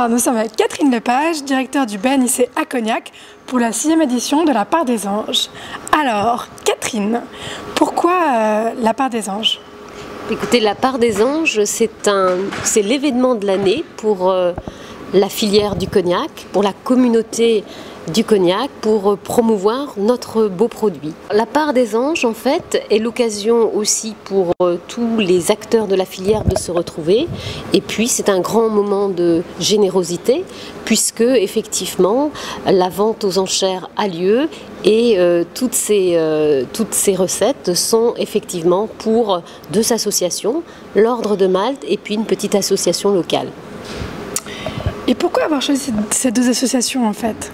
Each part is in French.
Alors, nous sommes avec Catherine Lepage, directeur du BNIC à Cognac, pour la 6e édition de la Part des Anges. Alors, Catherine, pourquoi la Part des Anges? Écoutez, la Part des Anges, c'est l'événement de l'année pour la filière du cognac, pour la communauté du cognac, pour promouvoir notre beau produit. La Part des Anges, en fait, est l'occasion aussi pour tous les acteurs de la filière de se retrouver. Et puis, c'est un grand moment de générosité, puisque, effectivement, la vente aux enchères a lieu et toutes ces recettes sont effectivement pour deux associations, l'Ordre de Malte et puis une petite association locale. Et pourquoi avoir choisi ces deux associations, en fait?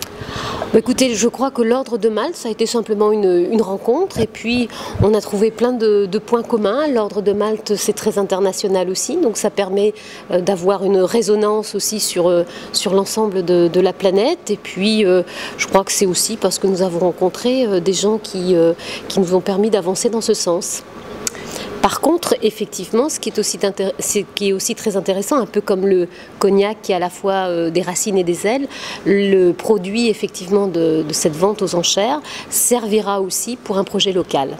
Écoutez, je crois que l'Ordre de Malte, ça a été simplement une rencontre et puis on a trouvé plein de points communs. L'Ordre de Malte, c'est très international aussi, donc ça permet d'avoir une résonance aussi sur l'ensemble de la planète. Et puis, je crois que c'est aussi parce que nous avons rencontré des gens qui nous ont permis d'avancer dans ce sens. Par contre, effectivement, ce qui est aussi très intéressant, un peu comme le cognac qui a à la fois des racines et des ailes, le produit effectivement de cette vente aux enchères servira aussi pour un projet local.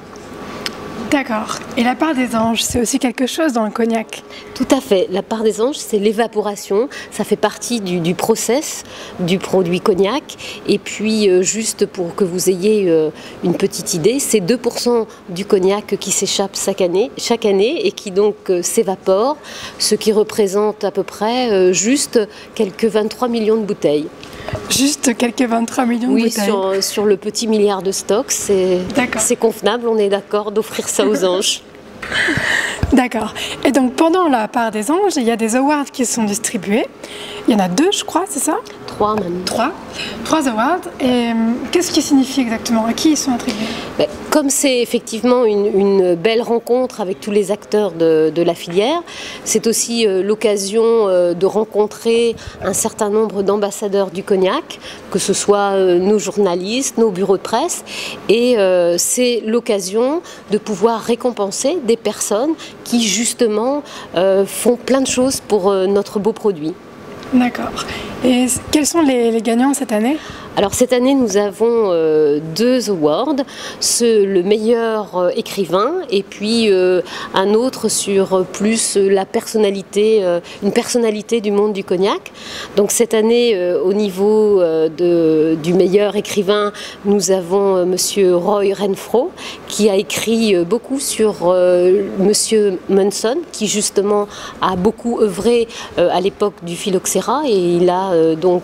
D'accord. Et la Part des Anges, c'est aussi quelque chose dans le cognac? Tout à fait. La Part des Anges, c'est l'évaporation. Ça fait partie du process du produit cognac. Et puis, juste pour que vous ayez une petite idée, c'est 2% du cognac qui s'échappe chaque année et qui donc s'évapore, ce qui représente à peu près juste quelques 23 millions de bouteilles. Juste quelques 23 millions de bouteilles. Oui, sur le petit milliard de stock, c'est convenable, on est d'accord d'offrir ça aux anges. D'accord. Et donc pendant la Part des Anges, il y a des awards qui sont distribués. Il y en a 2, je crois, c'est ça? 3 même. 3 awards. Et qu'est-ce qui signifie exactement? À qui ils sont attribués? Comme c'est effectivement une belle rencontre avec tous les acteurs de la filière, c'est aussi l'occasion de rencontrer un certain nombre d'ambassadeurs du cognac, que ce soit nos journalistes, nos bureaux de presse, et c'est l'occasion de pouvoir récompenser des personnes qui justement font plein de choses pour notre beau produit. D'accord. Et quels sont les gagnants cette année? Alors cette année, nous avons 2 awards, le meilleur écrivain et puis un autre sur plus la personnalité, une personnalité du monde du cognac. Donc cette année, au niveau du meilleur écrivain, nous avons Monsieur Roy Renfro qui a écrit beaucoup sur Monsieur Munson, qui justement a beaucoup œuvré à l'époque du phylloxéra et il a donc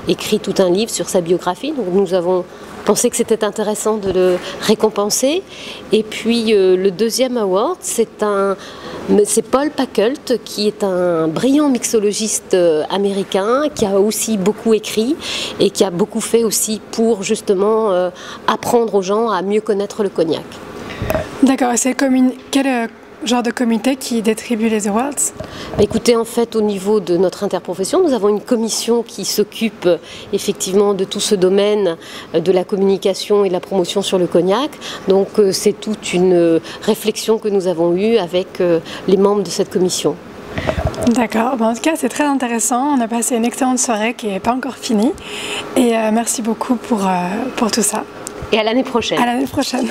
écrit tout un livre sur sa biographie. Donc nous avons pensé que c'était intéressant de le récompenser. Et puis le deuxième award, c'est Paul Packelt, qui est un brillant mixologiste américain, qui a aussi beaucoup écrit et qui a beaucoup fait aussi pour justement apprendre aux gens à mieux connaître le cognac. D'accord, et c'est quel genre de comité qui distribue les awards? Écoutez, en fait, au niveau de notre interprofession, nous avons une commission qui s'occupe effectivement de tout ce domaine de la communication et de la promotion sur le cognac. Donc c'est toute une réflexion que nous avons eue avec les membres de cette commission. D'accord, en tout cas c'est très intéressant, on a passé une excellente soirée qui n'est pas encore finie et merci beaucoup pour tout ça. Et à l'année prochaine. À l'année prochaine.